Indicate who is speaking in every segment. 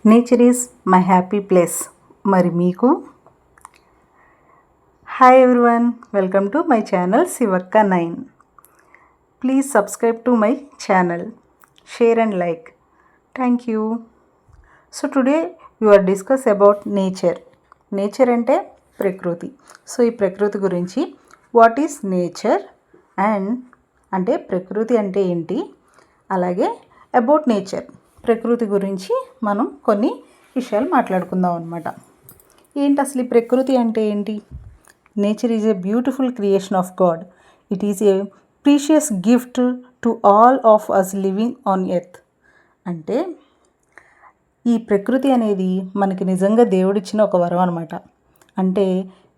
Speaker 1: Nature is my happy place. మరి మీకు? Hi everyone, welcome to my channel Shivakka 9. Please subscribe to my channel, share and like. Thank you. So today you are discuss about nature. Nature అంటే ప్రకృతి. So ఈ ప్రకృతి గురించి what is nature and అంటే ప్రకృతి అంటే ఏంటి, అలాగే అబౌట్ నేచర్ ప్రకృతి గురించి మనం కొన్ని విషయాలు మాట్లాడుకుందాం అన్నమాట. ఏంటి అసలు ఈ ప్రకృతి అంటే ఏంటి? Nature is a beautiful creation of God. It is a precious gift to all of us living on earth. అంటే ఈ ప్రకృతి అనేది మనకి నిజంగా దేవుడిచ్చిన ఒక వరం అనమాట. అంటే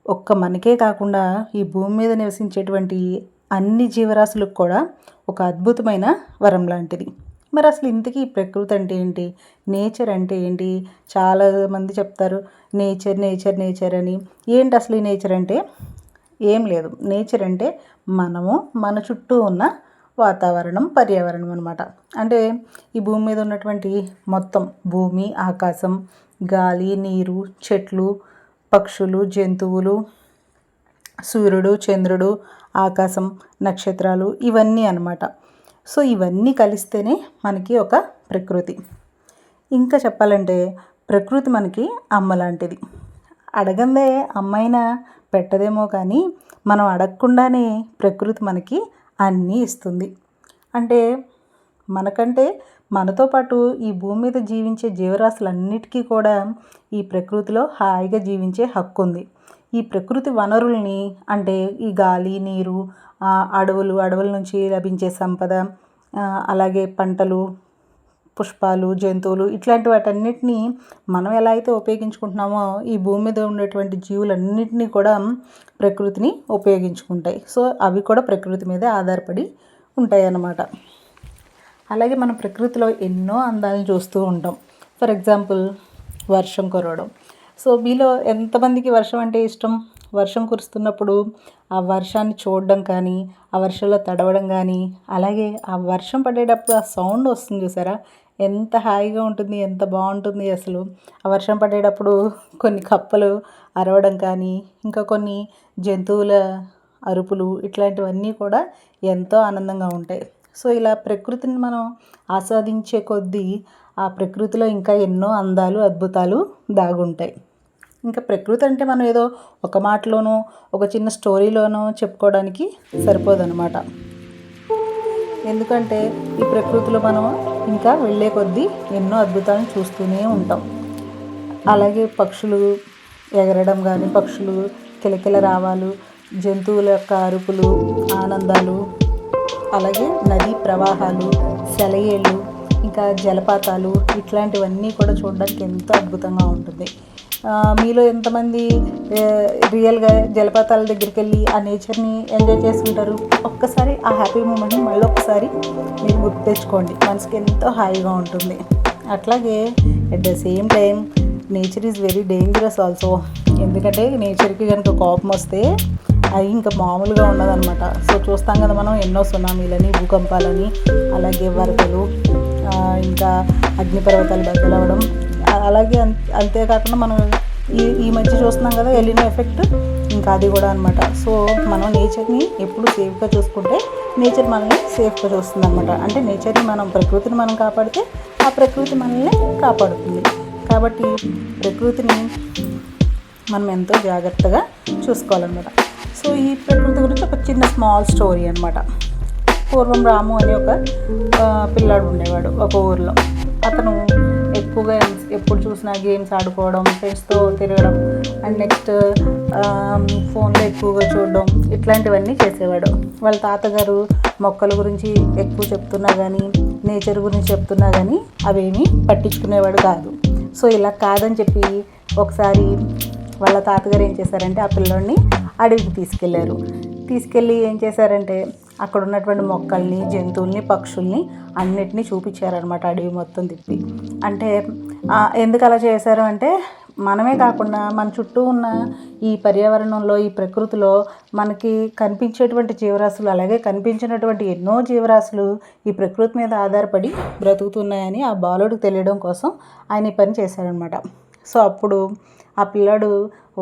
Speaker 1: ఒక్క మనకే కాకుండా ఈ భూమి మీద నివసించేటువంటి అన్ని జీవరాశులకు కూడా ఒక అద్భుతమైన వరం లాంటిది. మరి అసలు ఇంతకీ ప్రకృతి అంటే ఏంటి, నేచర్ అంటే ఏంటి? చాలామంది చెప్తారు నేచర్ నేచర్ నేచర్ అని. ఏంటి అసలు ఈ నేచర్ అంటే? ఏం లేదు. నేచర్ అంటే మనము మన చుట్టూ ఉన్న వాతావరణం, పర్యావరణం అనమాట. అంటే ఈ భూమి మీద ఉన్నటువంటి మొత్తం భూమి, ఆకాశం, గాలి, నీరు, చెట్లు, పక్షులు, జంతువులు, సూర్యుడు, చంద్రుడు, ఆకాశం, నక్షత్రాలు, ఇవన్నీ అన్నమాట. సో ఇవన్నీ కలిస్తేనే మనకి ఒక ప్రకృతి. ఇంకా చెప్పాలంటే ప్రకృతి మనకి అమ్మ లాంటిది. అడగందే అమ్మైనా పెట్టదేమో కానీ మనం అడగకుండానే ప్రకృతి మనకి అన్నీ ఇస్తుంది. అంటే మనకంటే మనతో పాటు ఈ భూమి మీద జీవించే జీవరాశులన్నిటికీ కూడా ఈ ప్రకృతిలో హాయిగా జీవించే హక్కు ఉంది. ఈ ప్రకృతి వనరుల్ని అంటే ఈ గాలి, నీరు, అడవుల నుంచి లభించే సంపద, అలాగే పంటలు, పుష్పాలు, జంతువులు, ఇట్లాంటి వాటన్నిటినీ మనం ఎలా అయితే ఉపయోగించుకుంటున్నామో ఈ భూమి మీద ఉండేటువంటి జీవులన్నింటినీ కూడా ప్రకృతిని ఉపయోగించుకుంటాయి. సో అవి కూడా ప్రకృతి మీదే ఆధారపడి ఉంటాయి అన్నమాట. అలాగే మనం ప్రకృతిలో ఎన్నో అందాలను చూస్తూ ఉంటాం. ఫర్ ఎగ్జాంపుల్ వర్షం కురవడం. సో మీలో ఎంతమందికి వర్షం అంటే ఇష్టం? వర్షం కురుస్తున్నప్పుడు ఆ వర్షాన్ని చూడడం కానీ, ఆ వర్షంలో తడవడం కానీ, అలాగే ఆ వర్షం పడేటప్పుడు ఆ సౌండ్ వస్తుంది చూసారా, ఎంత హాయిగా ఉంటుంది, ఎంత బాగుంటుంది అసలు. ఆ వర్షం పడేటప్పుడు కొన్ని కప్పలు అరవడం కానీ, ఇంకా కొన్ని జంతువుల అరుపులు, ఇట్లాంటివన్నీ కూడా ఎంతో ఆనందంగా ఉంటాయి. సో ఇలా ప్రకృతిని మనం ఆస్వాదించే కొద్దీ ఆ ప్రకృతిలో ఇంకా ఎన్నో అందాలు, అద్భుతాలు దాగుంటాయి. ఇంకా ప్రకృతి అంటే మనం ఏదో ఒక మాటలోనో ఒక చిన్న స్టోరీలోనో చెప్పుకోవడానికి సరిపోదన్నమాట. ఎందుకంటే ఈ ప్రకృతిలో మనం ఇంకా వెళ్ళే కొద్దీ ఎన్నో అద్భుతాలను చూస్తూనే ఉంటాం. అలాగే పక్షులు ఎగరడం కానీ, పక్షులు కిలకిల రావాలు, జంతువుల యొక్క అరుపులు, ఆనందాలు, అలాగే నదీ ప్రవాహాలు, సెలయేళ్ళు, ఇంకా జలపాతాలు, ఇట్లాంటివన్నీ కూడా చూడడానికి ఎంతో అద్భుతంగా ఉంటుంది. మీలో ఎంతమంది రియల్గా జలపాతాల దగ్గరికి వెళ్ళి ఆ నేచర్ని ఎంజాయ్ చేసుకుంటారు? ఒక్కసారి ఆ హ్యాపీ మూమెంట్ని మళ్ళీ ఒక్కసారి మీరు గుర్తు తెచ్చుకోండి, మనసుకి ఎంతో హాయిగా ఉంటుంది. అట్లాగే at the same time nature is very dangerous also. ఎందుకంటే నేచర్కి కనుక కోపం వస్తే అది ఇంకా మామూలుగా ఉండదన్నమాట. సో చూస్తాం కదా మనం ఎన్నో సునామీలని, భూకంపాలని, అలాగే వరదలు, ఇంకా అగ్నిపర్వతాలు బద్దలవ్వడం, అలాగే అంతేకాకుండా మనం ఈ మధ్య చూస్తున్నాం కదా ఎలినో ఎఫెక్ట్, ఇంకా అది కూడా అనమాట. సో మనం నేచర్ని ఎప్పుడు సేఫ్గా చూసుకుంటే నేచర్ మనల్ని సేఫ్గా చూస్తుంది అనమాట. అంటే నేచర్ని మనం, ప్రకృతిని మనం కాపాడితే ఆ ప్రకృతి మనల్ని కాపాడుతుంది. కాబట్టి ప్రకృతిని మనం ఎంతో జాగ్రత్తగా చూసుకోవాలన్నమాట. సో ఈ ప్రకృతి గురించి ఒక చిన్న స్మాల్ స్టోరీ అనమాట. పూర్వం రాము అనే ఒక పిల్లాడు ఉండేవాడు ఒక ఊరిలో. అతను ఎక్కువగా ఎప్పుడు చూసినా గేమ్స్ ఆడుకోవడం, ఫ్రెండ్స్తో తిరగడం, అండ్ నెక్స్ట్ ఫోన్లో ఎక్కువగా చూడడం, ఇట్లాంటివన్నీ చేసేవాడు. వాళ్ళ తాతగారు మొక్కల గురించి ఎక్కువ చెప్తున్నా కానీ, నేచర్ గురించి చెప్తున్నా కానీ అవేమీ పట్టించుకునేవాడు కాదు. సో ఇలా కాదని చెప్పి ఒకసారి వాళ్ళ తాతగారు ఏం చేశారంటే ఆ పిల్లోడిని అడవికి తీసుకెళ్ళి ఏం చేశారంటే అక్కడ ఉన్నటువంటి మొక్కల్ని, జంతువుల్ని, పక్షుల్ని అన్నిటినీ చూపించారనమాట అడవి మొత్తం తిప్పి. అంటే ఎందుకు అలా చేశారు అంటే మనమే కాకుండా మన చుట్టూ ఉన్న ఈ పర్యావరణంలో, ఈ ప్రకృతిలో మనకి కనిపించేటువంటి జీవరాశులు, అలాగే కనిపించినటువంటి ఎన్నో జీవరాశులు ఈ ప్రకృతి మీద ఆధారపడి బ్రతుకుతున్నాయని ఆ బాలుడికి తెలియడం కోసం ఆయన ఈ పని చేశారనమాట. సో అప్పుడు ఆ పిల్లాడు,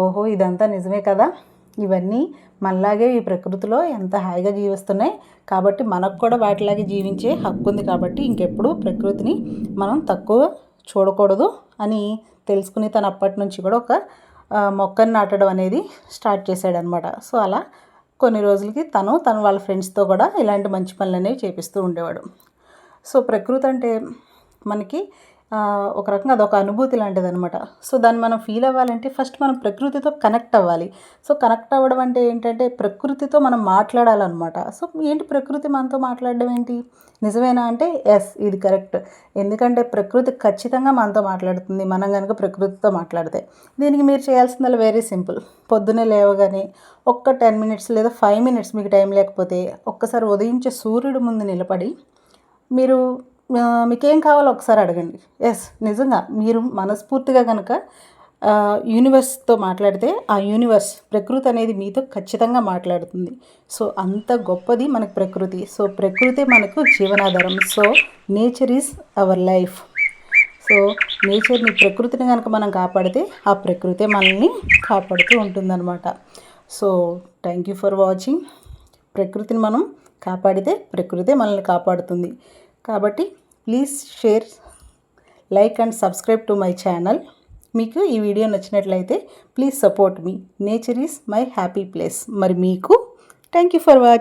Speaker 1: ఓహో ఇదంతా నిజమే కదా, ఇవన్నీ మనలాగే ఈ ప్రకృతిలో ఎంత హాయిగా జీవిస్తున్నాయి, కాబట్టి మనకు కూడా వాటిలాగే జీవించే హక్కు ఉంది, కాబట్టి ఇంకెప్పుడు ప్రకృతిని మనం తక్కువ చూడకూడదు అని తెలుసుకుని తను అప్పటి నుంచి కూడా ఒక మొక్కని నాటడం అనేది స్టార్ట్ చేశాడనమాట. సో అలా కొన్ని రోజులకి తను వాళ్ళ ఫ్రెండ్స్తో కూడా ఇలాంటి మంచి పనులు అనేవి చేపిస్తూ ఉండేవాడు. సో ప్రకృతి అంటే మనకి ఒక రకంగా అదొక అనుభూతి లాంటిది అనమాట. సో దాన్ని మనం ఫీల్ అవ్వాలంటే ఫస్ట్ మనం ప్రకృతితో కనెక్ట్ అవ్వాలి. సో కనెక్ట్ అవ్వడం అంటే ఏంటంటే ప్రకృతితో మనం మాట్లాడాలన్నమాట. సో ఏంటి ప్రకృతి మనతో మాట్లాడడం ఏంటి, నిజమేనా అంటే ఎస్, ఇది కరెక్ట్. ఎందుకంటే ప్రకృతి ఖచ్చితంగా మనతో మాట్లాడుతుంది మనం కనుక ప్రకృతితో మాట్లాడితే. దీనికి మీరు చేయాల్సిందల్లా వెరీ సింపుల్. పొద్దున్నే లేవగానే ఒక్క 10 మినిట్స్ లేదా 5 మినిట్స్ మీకు టైం లేకపోతే ఒక్కసారి ఉదయించే సూర్యుడి ముందు నిలబడి మీరు మీకేం కావాలో ఒకసారి అడగండి. ఎస్, నిజంగా మీరు మనస్ఫూర్తిగా కనుక యూనివర్స్తో మాట్లాడితే ఆ యూనివర్స్, ప్రకృతి అనేది మీతో ఖచ్చితంగా మాట్లాడుతుంది. సో అంత గొప్పది మనకు ప్రకృతి. సో ప్రకృతి మనకు జీవనాధారం. So nature is our life. So నేచర్ని, ప్రకృతిని కనుక మనం కాపాడితే ఆ ప్రకృతే మనల్ని కాపాడుతూ ఉంటుందన్నమాట. So thank you for watching. ప్రకృతిని మనం కాపాడితే ప్రకృతే మనల్ని కాపాడుతుంది. కాబట్టి please share, like and subscribe to my channel. మీకు ఈ వీడియో నచ్చినట్లయితే please support me. Nature is my happy place. మరి మీకు థ్యాంక్ యూ ఫర్ వాచింగ్.